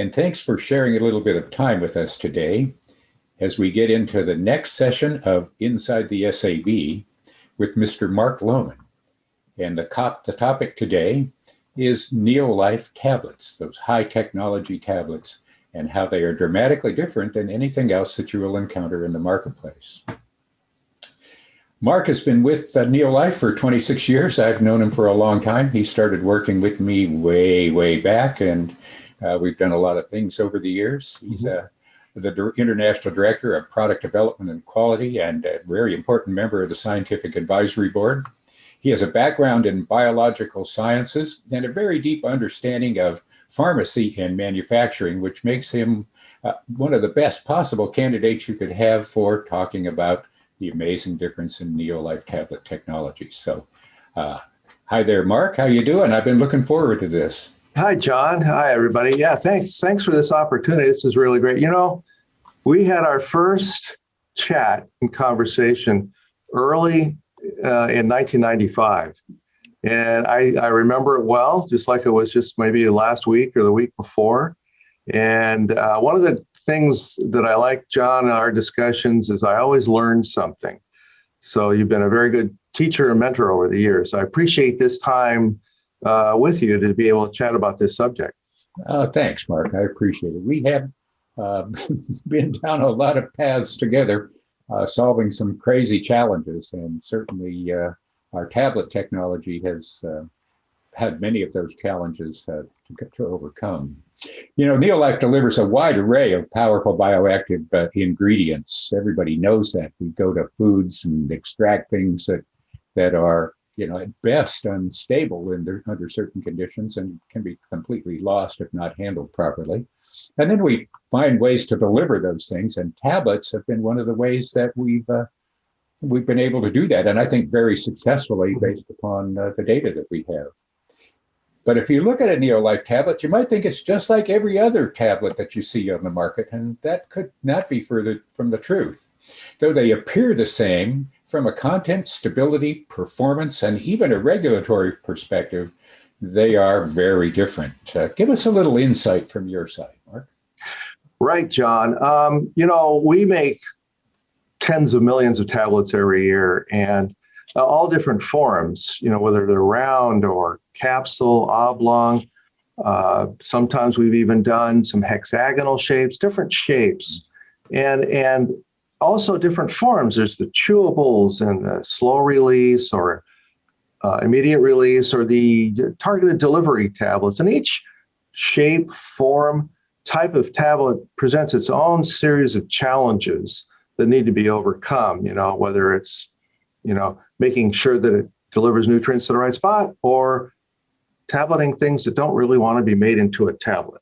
and thanks for sharing a little bit of time with us today as we get into the next session of Inside the SAB with Mr. Mark Lowman. And the topic today is Neolife tablets, those high technology tablets, and how they are dramatically different than anything else that you will encounter in the marketplace. Mark has been with Neolife for 26 years. I've known him for a long time. He started working with me way back, and we've done a lot of things over the years. He's the International Director of Product Development and Quality and a very important member of the Scientific Advisory Board. He has a background in biological sciences and a very deep understanding of pharmacy and manufacturing, which makes him one of the best possible candidates you could have for talking about the amazing difference in Neolife tablet technology. So, hi there, Mark. How you doing? I've been looking forward to this. Hi, John. Hi, everybody. Yeah, thanks for this opportunity. This is really great. You know, we had our first chat and conversation early in 1995. And I remember it well, just like it was just maybe last week or the week before. And one of the things that I like, John, in our discussions is I always learn something. So you've been a very good teacher and mentor over the years. I appreciate this time with you to be able to chat about this subject. Thanks, Mark. I appreciate it. We have been down a lot of paths together, solving some crazy challenges, and certainly our tablet technology has had many of those challenges to overcome. You know, Neolife delivers a wide array of powerful bioactive ingredients. Everybody knows that. We go to foods and extract things that are, you know, at best unstable under certain conditions and can be completely lost if not handled properly. And then we find ways to deliver those things, and tablets have been one of the ways that we've been able to do that, and I think very successfully based upon the data that we have. But if you look at a Neolife tablet, you might think it's just like every other tablet that you see on the market, and that could not be further from the truth. Though they appear the same, from a content, stability, performance, and even a regulatory perspective, they are very different. Give us a little insight from your side, Mark. Right, John. You know, we make tens of millions of tablets every year, and all different forms, you know, whether they're round or capsule, oblong. Sometimes we've even done some hexagonal shapes, different shapes, and also different forms. There's the chewables and the slow release or immediate release or the targeted delivery tablets. And each shape, form, type of tablet presents its own series of challenges that need to be overcome, you know, whether it's, you know, making sure that it delivers nutrients to the right spot or tableting things that don't really want to be made into a tablet.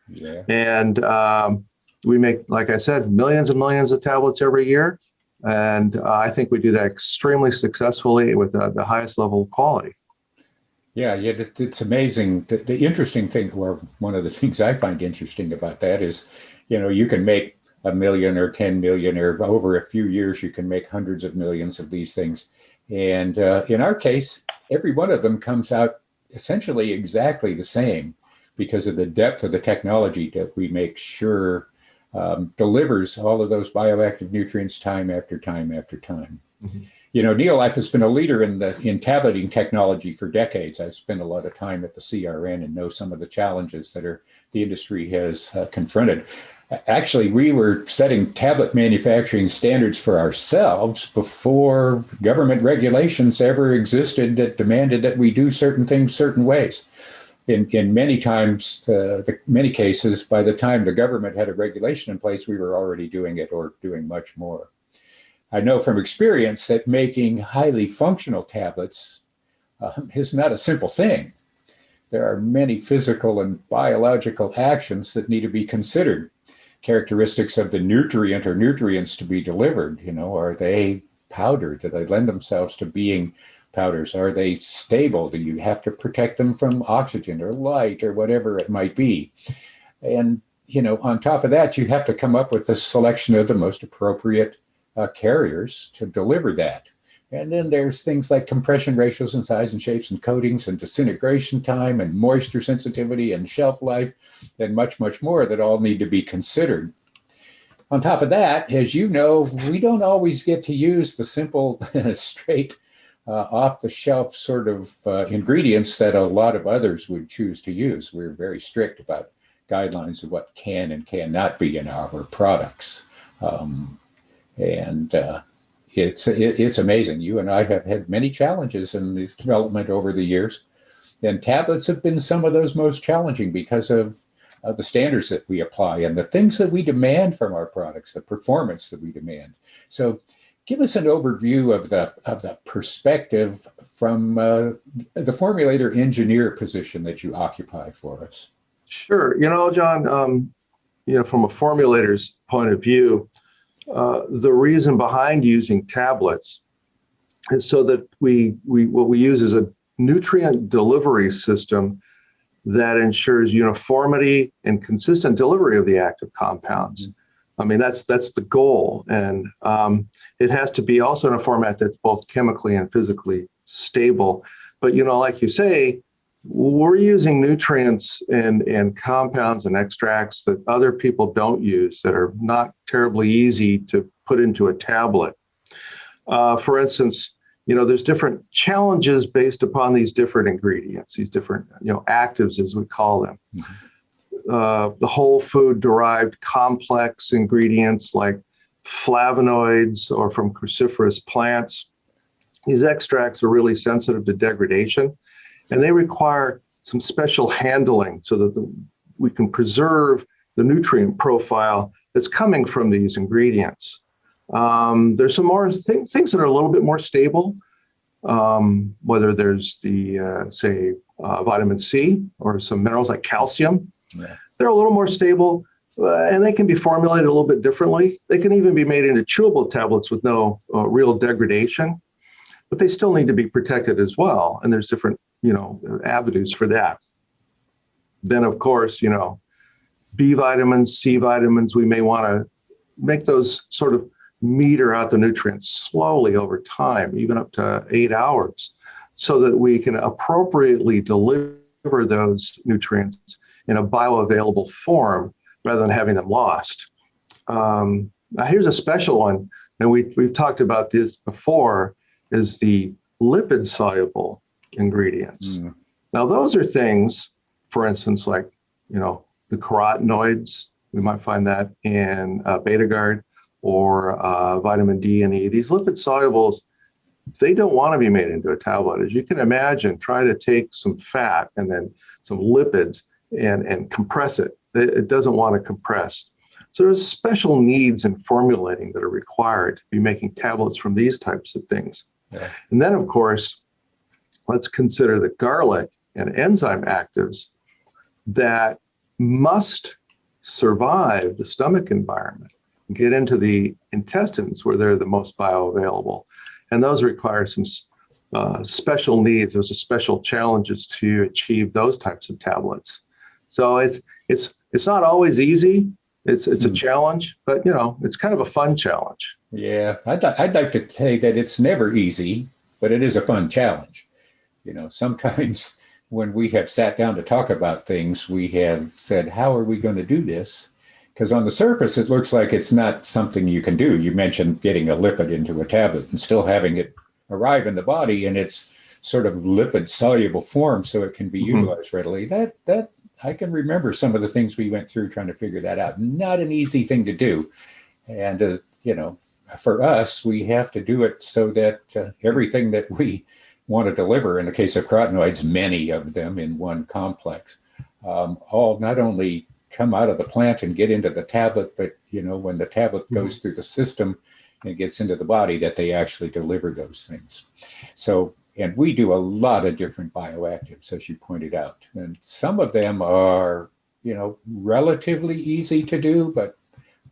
Yeah. And we make, like I said, millions and millions of tablets every year. And I think we do that extremely successfully with the highest level of quality. Yeah, it's amazing. The interesting thing, or one of the things I find interesting about that is, you know, you can make 1 million or 10 million, or over a few years, you can make hundreds of millions of these things. And in our case, every one of them comes out essentially exactly the same because of the depth of the technology that we make sure delivers all of those bioactive nutrients time after time after time. Mm-hmm. You know, Neolife has been a leader in tableting technology for decades. I've spent a lot of time at the CRN and know some of the challenges that the industry has confronted. Actually, we were setting tablet manufacturing standards for ourselves before government regulations ever existed that demanded that we do certain things certain ways. In many cases, by the time the government had a regulation in place, we were already doing it or doing much more. I know from experience that making highly functional tablets is not a simple thing. There are many physical and biological actions that need to be considered. Characteristics of the nutrient or nutrients to be delivered, you know, are they powdered? Do they lend themselves to being powders? Are they stable? Do you have to protect them from oxygen or light or whatever it might be? And, you know, on top of that, you have to come up with a selection of the most appropriate carriers to deliver that. And then there's things like compression ratios and size and shapes and coatings and disintegration time and moisture sensitivity and shelf life and much, much more that all need to be considered. On top of that, as you know, we don't always get to use the simple, straight, off-the-shelf sort of ingredients that a lot of others would choose to use. We're very strict about guidelines of what can and cannot be in our products. It's amazing. You and I have had many challenges in this development over the years, and tablets have been some of those most challenging because of the standards that we apply and the things that we demand from our products, the performance that we demand. So give us an overview of the perspective from the formulator engineer position that you occupy for us. Sure. John, from a formulator's point of view, the reason behind using tablets is so that what we use is a nutrient delivery system that ensures uniformity and consistent delivery of the active compounds. I mean, that's the goal. And it has to be also in a format that's both chemically and physically stable. But, like you say, we're using nutrients and compounds and extracts that other people don't use that are not terribly easy to put into a tablet. For instance, there's different challenges based upon these different ingredients, these different, actives, as we call them. The whole food derived complex ingredients like flavonoids or from cruciferous plants. These extracts are really sensitive to degradation, and they require some special handling so that we can preserve the nutrient profile that's coming from these ingredients. There's some more things that are a little bit more stable, whether there's the, vitamin C or some minerals like calcium. Yeah. They're a little more stable, and they can be formulated a little bit differently. They can even be made into chewable tablets with no real degradation, but they still need to be protected as well. And there's different, avenues for that. Then, of course, B vitamins, C vitamins, we may want to make those sort of meter out the nutrients slowly over time, even up to 8 hours, so that we can appropriately deliver those nutrients in a bioavailable form rather than having them lost. Now here's a special one, and we've talked about this before, is the lipid soluble ingredients. Now those are things, for instance, like, the carotenoids, we might find that in Betagard or vitamin D and E. These lipid solubles, they don't want to be made into a tablet. As you can imagine, try to take some fat and then some lipids and compress it. It doesn't want to compress. So there's special needs in formulating that are required to be making tablets from these types of things. Yeah. And then, of course, let's consider the garlic and enzyme actives that must survive the stomach environment, get into the intestines where they're the most bioavailable. And those require some special needs. There's special challenges to achieve those types of tablets. So it's not always easy. It's a challenge, but it's kind of a fun challenge. Yeah, I'd like to say that it's never easy, but it is a fun challenge. Sometimes when we have sat down to talk about things, we have said, how are we going to do this? Because on the surface, it looks like it's not something you can do. You mentioned getting a lipid into a tablet and still having it arrive in the body in its sort of lipid soluble form so it can be utilized readily. That I can remember some of the things we went through trying to figure that out. Not an easy thing to do. And, for us, we have to do it so that everything that we want to deliver, in the case of carotenoids, many of them in one complex, all not only come out of the plant and get into the tablet, but, when the tablet goes through the system and gets into the body, that they actually deliver those things. So, and we do a lot of different bioactives, as you pointed out. And some of them are, relatively easy to do, but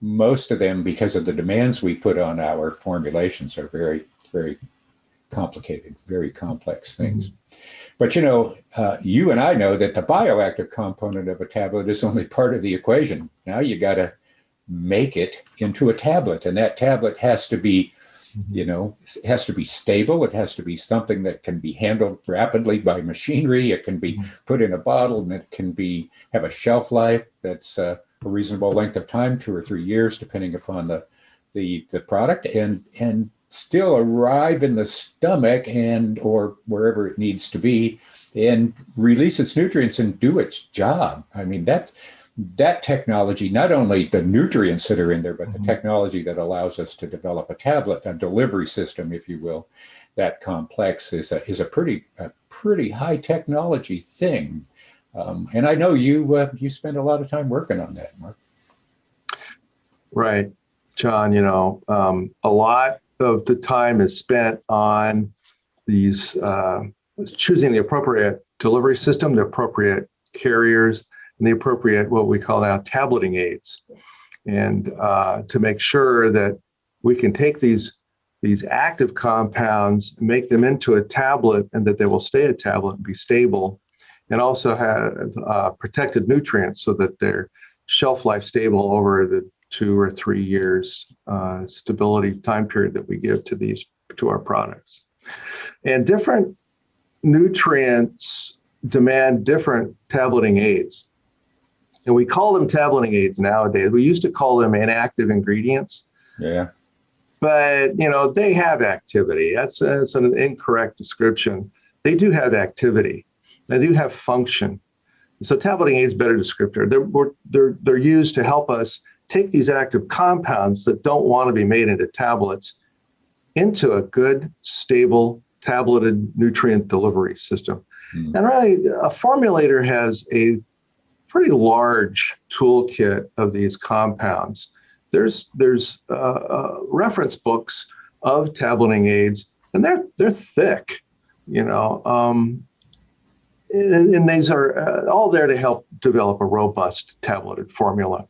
most of them, because of the demands we put on our formulations, are very, very complicated, very complex things. But, you and I know that the bioactive component of a tablet is only part of the equation. Now you got to make it into a tablet, and that tablet has to be You know, it has to be stable. It has to be something that can be handled rapidly by machinery. It can be put in a bottle, and it can have a shelf life that's a reasonable length of time, 2 or 3 years, depending upon the product, and still arrive in the stomach or wherever it needs to be, and release its nutrients and do its job. I mean, that technology, not only the nutrients that are in there, but the technology that allows us to develop a tablet, a delivery system, if you will, that complex is a pretty high technology thing. And I know you spend a lot of time working on that, Mark. Right, John. A lot of the time is spent on these choosing the appropriate delivery system, the appropriate carriers, and the appropriate, what we call now, tableting aids, and to make sure that we can take these active compounds, make them into a tablet, and that they will stay a tablet and be stable, and also have protected nutrients so that they're shelf life stable over the 2 or 3 years stability time period that we give to our products. And different nutrients demand different tableting aids. And we call them tableting aids nowadays. We used to call them inactive ingredients. Yeah. But, they have activity. That's an incorrect description. They do have activity. They do have function. So tableting aids, better descriptor. They're used to help us take these active compounds that don't want to be made into tablets into a good, stable, tableted nutrient delivery system. And really, a formulator has a pretty large toolkit of these compounds. There's reference books of tableting aids, and they're thick, and these are all there to help develop a robust tableted formula.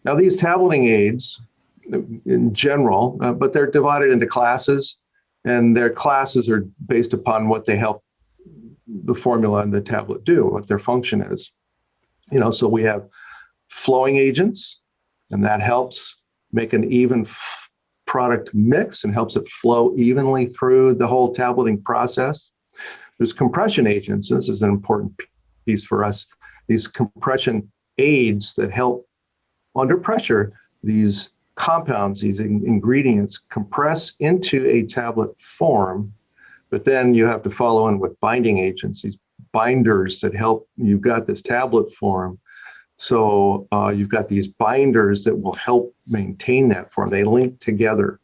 Now, these tableting aids, in general, but they're divided into classes, and their classes are based upon what they help the formula and the tablet do, what their function is. So we have flowing agents, and that helps make an even product mix and helps it flow evenly through the whole tableting process. There's compression agents. This is an important piece for us. These compression aids that help under pressure, these compounds, these ingredients compress into a tablet form, but then you have to follow in with binding agents, these binders that help. You've got this tablet form. So you've got these binders that will help maintain that form. They link together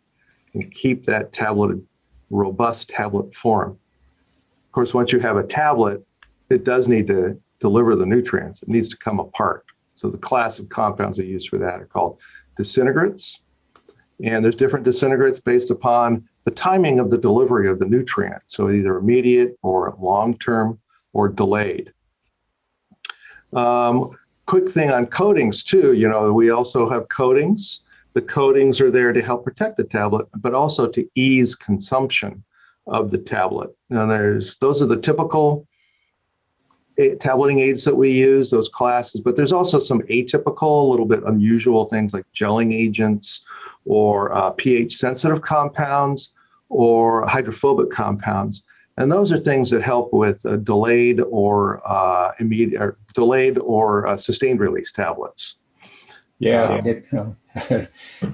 and keep that tableted, robust tablet form. Of course, once you have a tablet, it does need to deliver the nutrients. It needs to come apart. So the class of compounds we use for that are called disintegrants. And there's different disintegrants based upon the timing of the delivery of the nutrient. So either immediate or long-term or delayed. Quick thing on coatings too, we also have coatings. The coatings are there to help protect the tablet, but also to ease consumption of the tablet. Now those are the typical tableting aids that we use, those classes, but there's also some atypical, a little bit unusual things like gelling agents or pH sensitive compounds or hydrophobic compounds. And those are things that help with delayed or immediate or delayed or sustained release tablets. Yeah,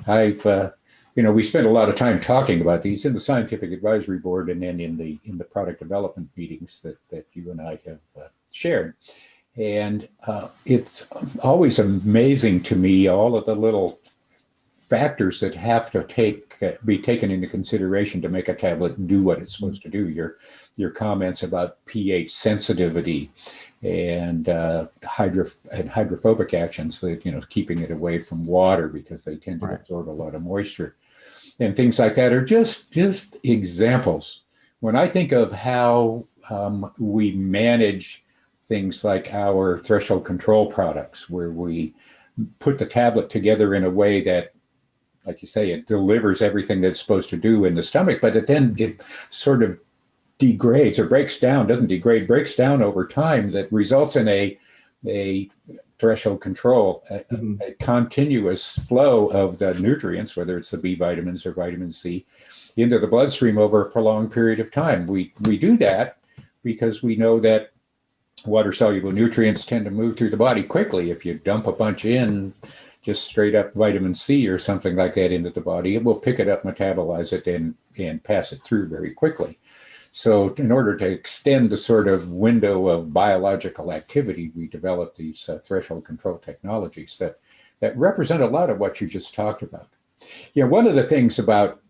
I've we spent a lot of time talking about these in the scientific advisory board and then in the product development meetings that you and I have shared. And it's always amazing to me all of the little factors that have to be taken into consideration to make a tablet do what it's supposed to do. Your comments about pH sensitivity and hydrophobic actions, that keeping it away from water because they tend to absorb a lot of moisture, and things like that are just examples. When I think of how we manage things like our threshold control products, where we put the tablet together in a way that, like you say, it delivers everything that it's supposed to do in the stomach, but it sort of degrades or breaks down over time, that results in a threshold control, Mhm. a continuous flow of the nutrients, whether it's the B vitamins or vitamin C, into the bloodstream over a prolonged period of time. We do that because we know that water soluble nutrients tend to move through the body quickly. If you dump a bunch in, just straight up vitamin C or something like that into the body, it will pick it up, metabolize it, and pass it through very quickly. So in order to extend the sort of window of biological activity, we developed these threshold control technologies that represent a lot of what you just talked about. You know, one of the things about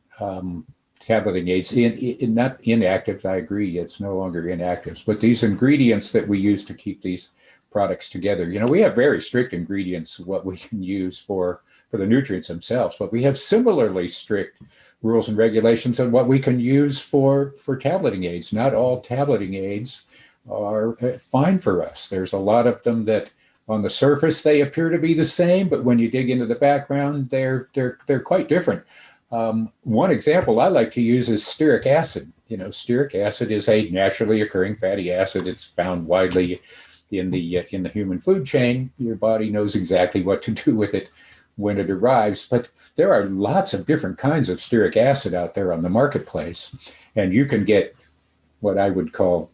tableting aids, not inactives, I agree, it's no longer inactives, but these ingredients that we use to keep these products together, you know, we have very strict ingredients, what we can use for the nutrients themselves, but we have similarly strict rules and regulations on what we can use for tableting aids. Not all tableting aids are fine for us. There's a lot of them that on the surface they appear to be the same, but when you dig into the background, they're quite different. One example I like to use is stearic acid. You know, stearic acid is a naturally occurring fatty acid. It's found widely in the human food chain. Your body knows exactly what to do with it when it arrives, but there are lots of different kinds of stearic acid out there on the marketplace, and you can get what I would call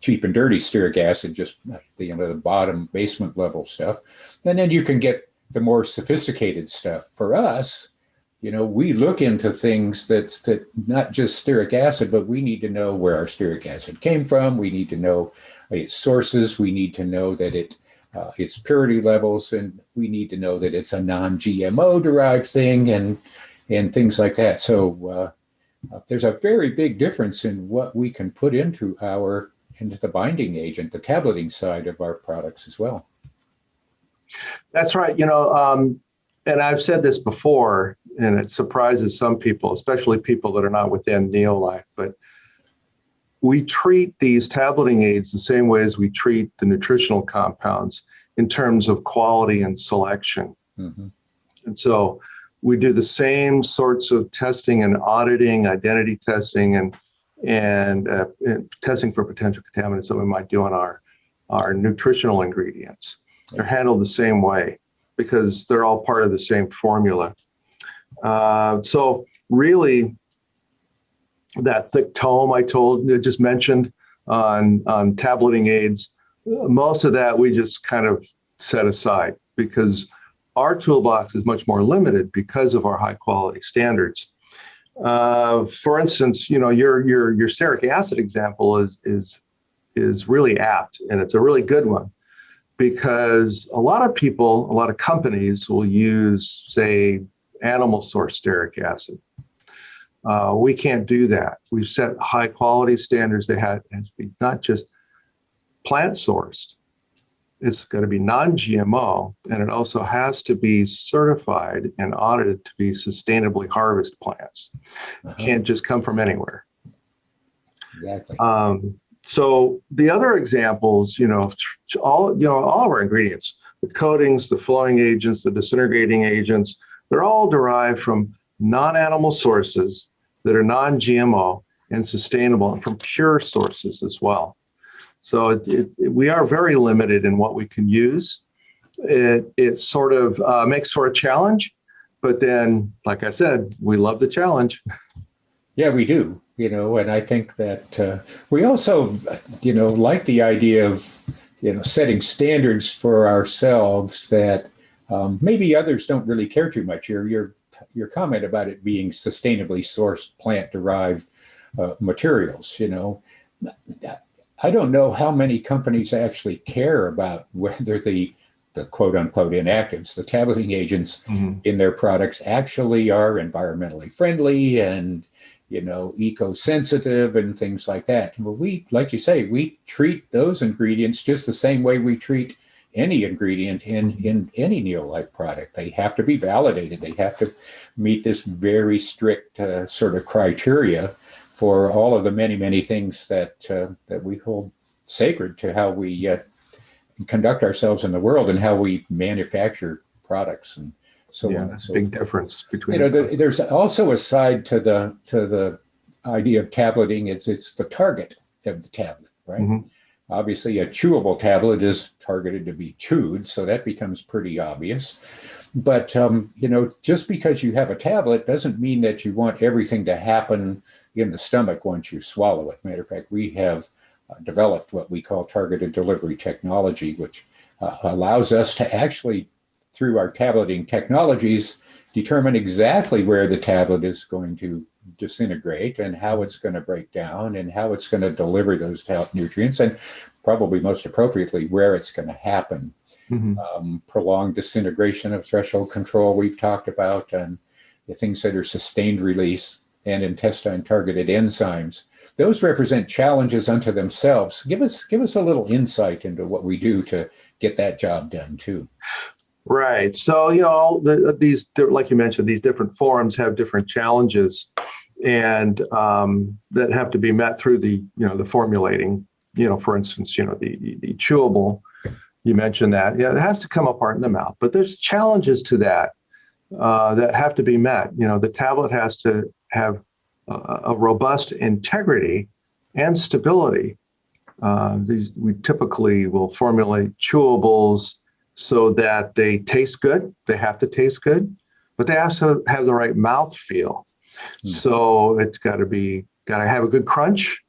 cheap and dirty stearic acid, just the bottom basement level stuff, and then you can get the more sophisticated stuff. For us, you know, we look into things that not just stearic acid, but we need to know where our stearic acid came from. We need to know its sources. We need to know that its purity levels, and we need to know that it's a non-GMO derived thing, and things like that. So there's a very big difference in what we can put into the binding agent, the tableting side of our products as well. That's right. You know, and I've said this before, and it surprises some people, especially people that are not within Neolife, but we treat these tableting aids the same way as we treat the nutritional compounds in terms of quality and selection. Mm-hmm. And so we do the same sorts of testing and auditing, identity testing, and testing for potential contaminants that we might do on our nutritional ingredients. They're handled the same way because they're all part of the same formula. So really, that thick tome I just mentioned on tableting aids, most of that we just kind of set aside because our toolbox is much more limited because of our high quality standards. For instance, you know, your stearic acid example is really apt, and it's a really good one because a lot of companies will use, say, animal source stearic acid. We can't do that. We've set high quality standards that has to be not just plant sourced, it's got to be non-GMO, and it also has to be certified and audited to be sustainably harvested plants. It can't just come from anywhere. Exactly. So the other examples, you know, all of our ingredients, the coatings, the flowing agents, the disintegrating agents, they're all derived from non-animal sources that are non-GMO and sustainable, and from pure sources as well. So we are very limited in what we can use. It sort of makes for a challenge, but then, like I said, we love the challenge. Yeah, we do, you know, and I think that we also, you know, like the idea of, you know, setting standards for ourselves that maybe others don't really care too much. Your comment about it being sustainably sourced plant-derived materials, you know, I don't know how many companies actually care about whether the quote unquote inactives, the tableting agents in their products actually are environmentally friendly and, you know, eco-sensitive and things like that. Well, we, like you say, we treat those ingredients just the same way we treat any ingredient in any Neolife product. They have to be validated. They have to meet this very strict sort of criteria for all of the many, many things that we hold sacred to how we conduct ourselves in the world and how we manufacture products and so on. And so big forth. Difference between. You know, there's also a side to the idea of tableting. It's the target of the tablet, right? Obviously, a chewable tablet is targeted to be chewed, so that becomes pretty obvious. But just because you have a tablet doesn't mean that you want everything to happen in the stomach once you swallow it. Matter of fact, we have developed what we call targeted delivery technology, which allows us to actually, through our tableting technologies, determine exactly where the tablet is going to disintegrate and how it's going to break down and how it's going to deliver those nutrients, and probably most appropriately where it's going to happen. Prolonged disintegration of threshold control we've talked about, and the things that are sustained release and intestine targeted enzymes. Those represent challenges unto themselves. Give us a little insight into what we do to get that job done too. Right. So, these, like you mentioned, these different forms have different challenges and that have to be met through the formulating, for instance, the chewable, you mentioned that, it has to come apart in the mouth, but there's challenges to that that have to be met. The tablet has to have a robust integrity and stability. We typically will formulate chewables so that they taste good. They have to taste good, but they also have the right mouth feel. So it's got to have a good crunch.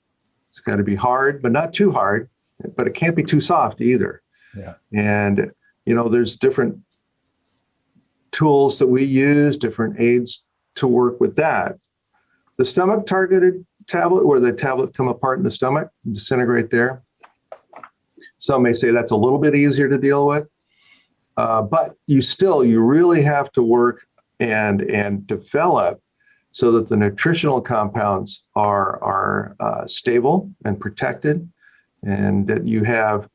It's got to be hard, but not too hard, but it can't be too soft either. Yeah. And, there's different tools that we use, different aids to work with that. The stomach targeted tablet, where the tablet come apart in the stomach, disintegrate there. Some may say that's a little bit easier to deal with. But you really have to work and develop so that the nutritional compounds are stable and protected, and that you have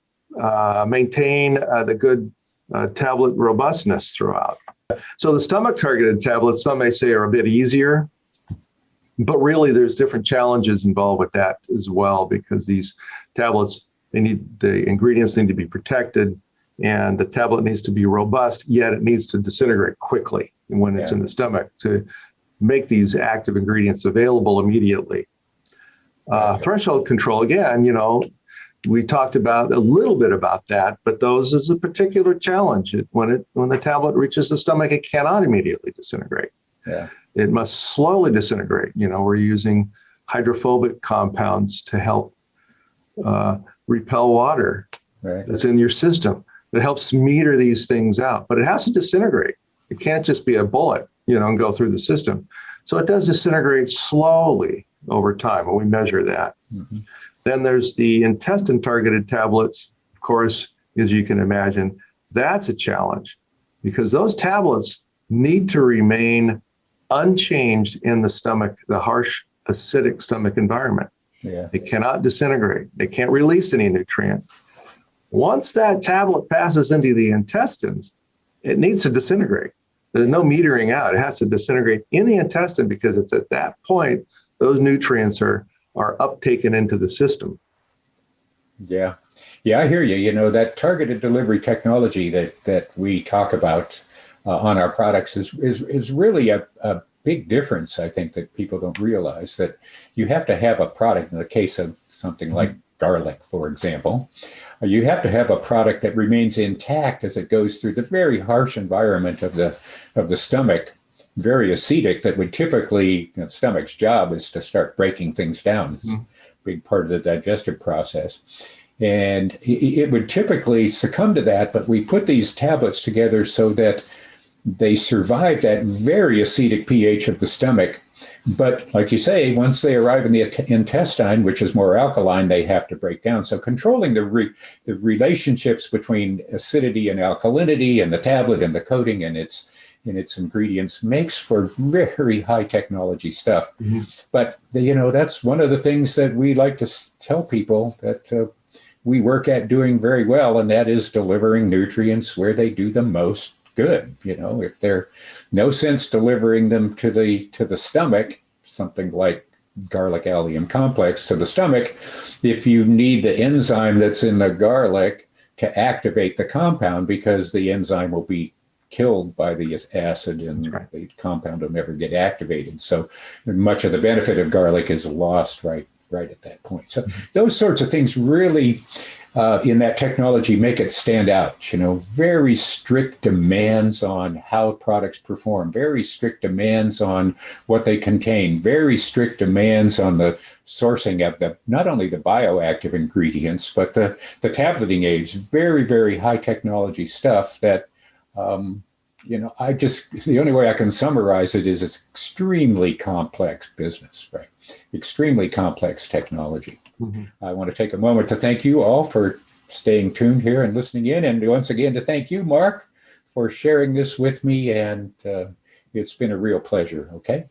maintain the good tablet robustness throughout. So the stomach targeted tablets, some may say, are a bit easier, but really there's different challenges involved with that as well, because these tablets, the ingredients need to be protected, and the tablet needs to be robust, yet it needs to disintegrate quickly when it's in the stomach to make these active ingredients available immediately. Threshold control, again, we talked about a little bit about that, but those is a particular challenge. When the tablet reaches the stomach, it cannot immediately disintegrate. Yeah. It must slowly disintegrate. We're using hydrophobic compounds to help repel water that's in your system. That helps meter these things out, but it has to disintegrate. It can't just be a bullet, and go through the system. So it does disintegrate slowly over time, and we measure that. Then there's the intestine targeted tablets, of course, as you can imagine. That's a challenge because those tablets need to remain unchanged in the stomach, the harsh acidic stomach environment. Yeah. They cannot disintegrate. They can't release any nutrient. Once that tablet passes into the intestines, it needs to disintegrate. There's no metering out. It has to disintegrate in the intestine because it's at that point those nutrients are uptaken into the system. Yeah. Yeah, I hear you. That targeted delivery technology that we talk about on our products is really a big difference, I think, that people don't realize, that you have to have a product. In the case of something like garlic, for example, you have to have a product that remains intact as it goes through the very harsh environment of the stomach, very acidic, that would typically, the stomach's job is to start breaking things down. It's a big part of the digestive process. And it would typically succumb to that, but we put these tablets together so that they survive that very acidic pH of the stomach. But like you say, once they arrive in the intestine, which is more alkaline, they have to break down. So controlling the relationships between acidity and alkalinity and the tablet and the coating and its ingredients makes for very high technology stuff. But that's one of the things that we like to tell people that we work at doing very well, and that is delivering nutrients where they do the most good. If they're no sense delivering them to the stomach, something like garlic allium complex to the stomach, if you need the enzyme that's in the garlic to activate the compound, because the enzyme will be killed by the acid and the compound will never get activated. So much of the benefit of garlic is lost right right at that point. So those sorts of things really in that technology make it stand out. You know, very strict demands on how products perform, very strict demands on what they contain, very strict demands on the sourcing of the not only the bioactive ingredients but the tableting aids. Very, very high technology stuff that you know, the only way I can summarize it is it's extremely complex business, right? Extremely complex technology. Mm-hmm. I want to take a moment to thank you all for staying tuned here and listening in. And once again, to thank you, Mark, for sharing this with me. And it's been a real pleasure. Okay.